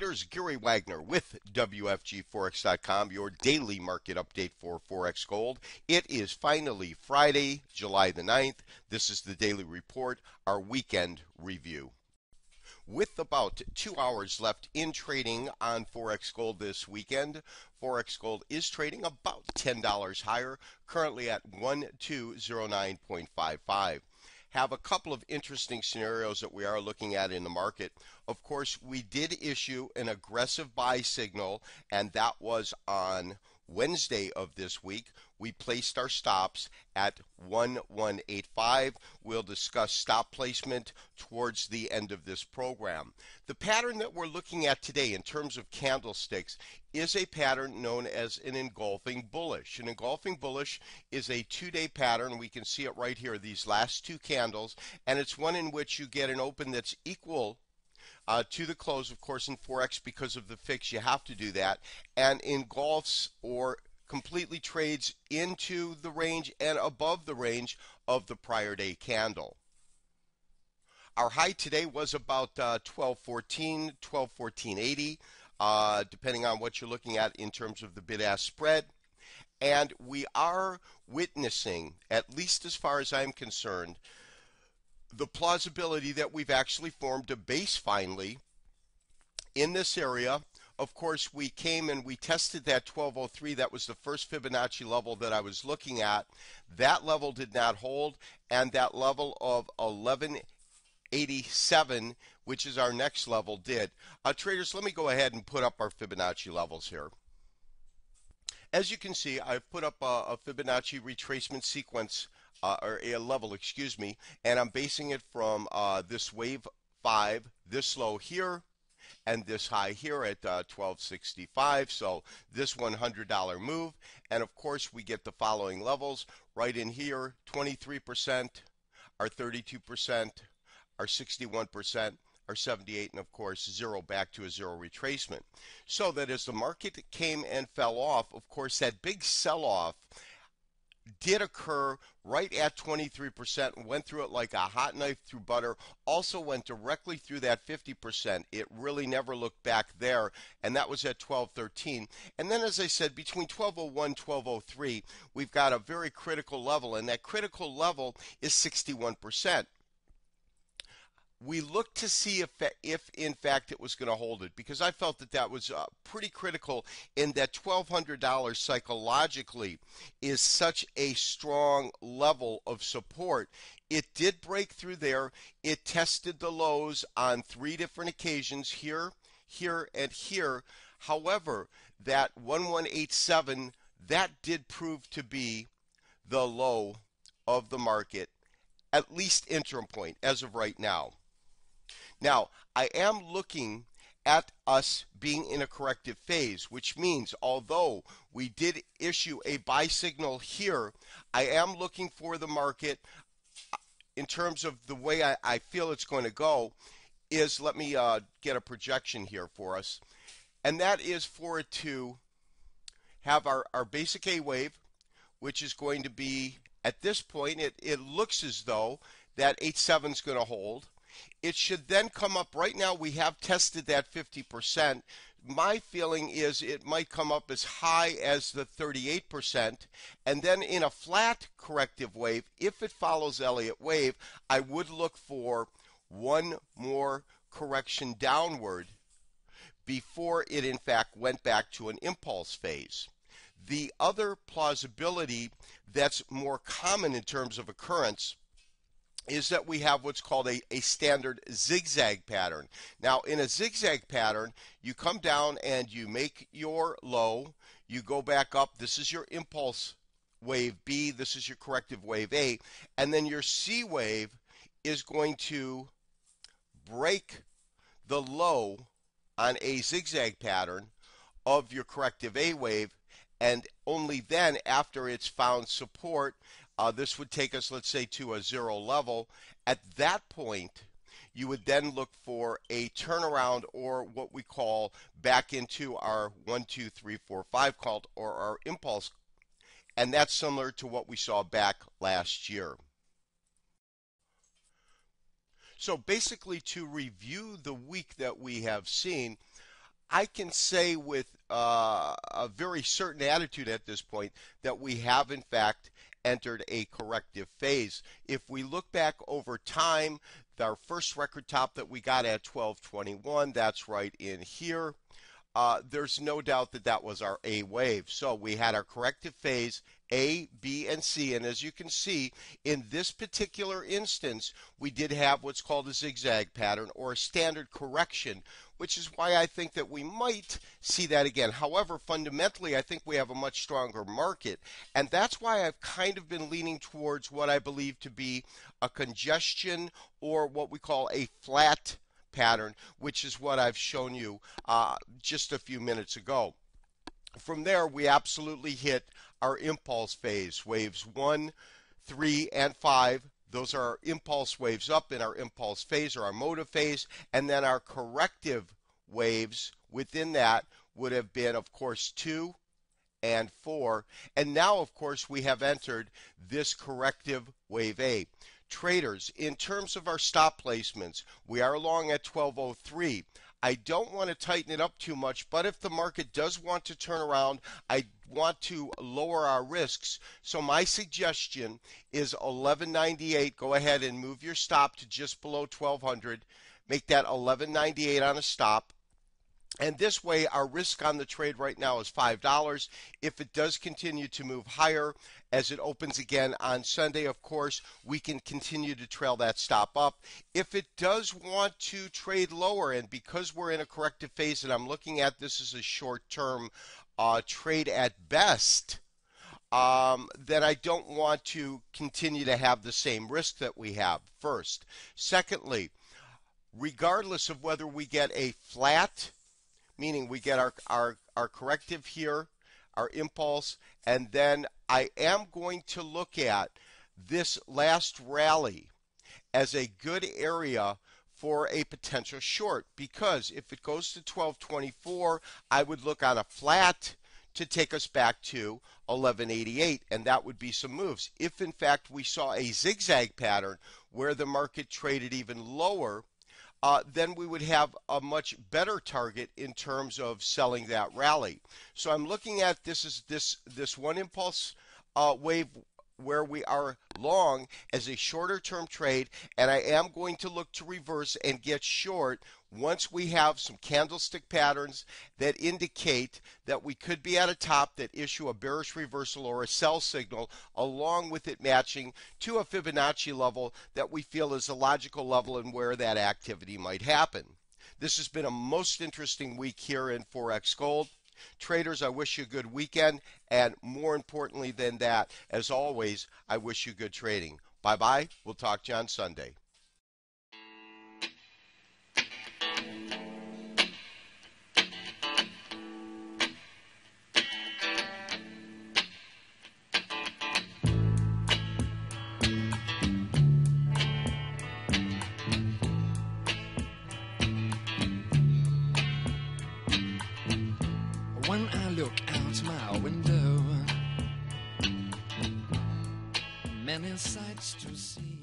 traders, Gary Wagner with WFGForex.com, your daily market update for Forex Gold. It is finally Friday, July the 9th. This is the daily report, our weekend review. With about 2 hours left in trading on Forex Gold this weekend, Forex Gold is trading about $10 higher, currently at 1209.55. Have a couple of interesting scenarios that we are looking at in the market. Of course, we did issue an aggressive buy signal, and that was on Wednesday of this week. We placed our stops at 1185. We'll discuss stop placement towards the end of this program. The pattern that we're looking at today in terms of candlesticks is a pattern known as an engulfing bullish. An engulfing bullish is a 2-day pattern. We can see it right here, these last two candles, and it's one in which you get an open that's equal to the close. Of course, in Forex, because of the fix, you have to do that, and engulfs or completely trades into the range and above the range of the prior day candle. Our high today was about 1214, 1214.80, depending on what you're looking at in terms of the bid-ask spread. And we are witnessing, at least as far as I'm concerned, the plausibility that we've actually formed a base finally in this area. Of course, we came and we tested that 1203. That was the first Fibonacci level that I was looking at. That level did not hold, and that level of 1187, which is our next level, did. Traders, let me go ahead and put up our Fibonacci levels here. As you can see, I've put up a Fibonacci retracement sequence, or a level, excuse me, and I'm basing it from this wave 5, this low here, and this high here at 1265. So this $100 move, and of course we get the following levels right in here: 23%, our 32%, our 61%, our 78, and of course zero, back to a zero retracement. So that as the market came and fell off, of course that big sell-off did occur right at 23% and went through it like a hot knife through butter. Also went directly through that 50%. It really never looked back there, and that was at 1213. And then, as I said, between 1201 1203, we've got a very critical level, and that critical level is 61%. We looked to see if in fact it was going to hold it, because I felt that that was pretty critical, in that $1,200 psychologically is such a strong level of support. It did break through there. It tested the lows on 3 different occasions, here, here, and here. However, that 1187, that did prove to be the low of the market, at least interim point as of right now. Now, I am looking at us being in a corrective phase, which means although we did issue a buy signal here, I am looking for the market, in terms of the way I feel it's going to go, is, let me get a projection here for us, and that is for it to have our basic A wave, which is going to be, at this point, it looks as though that 87 is going to hold. It should then come up. Right now we have tested that 50%. My feeling is it might come up as high as the 38%, and then in a flat corrective wave, if it follows Elliott wave, I would look for one more correction downward before it in fact went back to an impulse phase. The other plausibility that's more common in terms of occurrence is that we have what's called a standard zigzag pattern. Now, in a zigzag pattern, you come down and you make your low, you go back up. This is your impulse wave B, this is your corrective wave A, and then your C wave is going to break the low on a zigzag pattern of your corrective A wave, and only then, after it's found support, this would take us, let's say, to a zero level. At that point, you would then look for a turnaround, or what we call back into our 1, 2, 3, 4, 5 called, or our impulse, and that's similar to what we saw back last year. So basically, to review the week that we have seen, I can say with a very certain attitude at this point that we have in fact entered a corrective phase. If we look back over time, our first record top that we got at 1221, that's right in here. There's no doubt that that was our A wave. So we had our corrective phase A, B, and C. And as you can see, in this particular instance, we did have what's called a zigzag pattern or a standard correction, which is why I think that we might see that again. However, fundamentally, I think we have a much stronger market. And that's why I've kind of been leaning towards what I believe to be a congestion or what we call a flat pattern, which is what I've shown you just a few minutes ago. From there, we absolutely hit our impulse phase, waves 1, 3, and 5. Those are our impulse waves up in our impulse phase or our motive phase, and then our corrective waves within that would have been, of course, 2 and 4. And now, of course, we have entered this corrective wave A. Traders, in terms of our stop placements, we are along at 1203. I don't want to tighten it up too much, but if the market does want to turn around, I want to lower our risks. So my suggestion is 1198. Go ahead and move your stop to just below 1200. Make that 1198 on a stop. And this way, our risk on the trade right now is $5. If it does continue to move higher as it opens again on Sunday, of course, we can continue to trail that stop up. If it does want to trade lower, and because we're in a corrective phase and I'm looking at this as a short-term trade at best, then I don't want to continue to have the same risk that we have, first. Secondly, regardless of whether we get a flat, meaning we get our corrective here, our impulse, and then I am going to look at this last rally as a good area for a potential short, because if it goes to 1224, I would look on a flat to take us back to 1188, and that would be some moves. If in fact we saw a zigzag pattern where the market traded even lower, then we would have a much better target in terms of selling that rally. So I'm looking at this one impulse wave where we are long as a shorter term trade, and I am going to look to reverse and get short once we have some candlestick patterns that indicate that we could be at a top that issue a bearish reversal or a sell signal, along with it matching to a Fibonacci level that we feel is a logical level and where that activity might happen. This has been a most interesting week here in Forex Gold. Traders, I wish you a good weekend, and more importantly than that, as always, I wish you good trading. Bye-bye. We'll talk to you on Sunday. When I look out my window, many sights to see.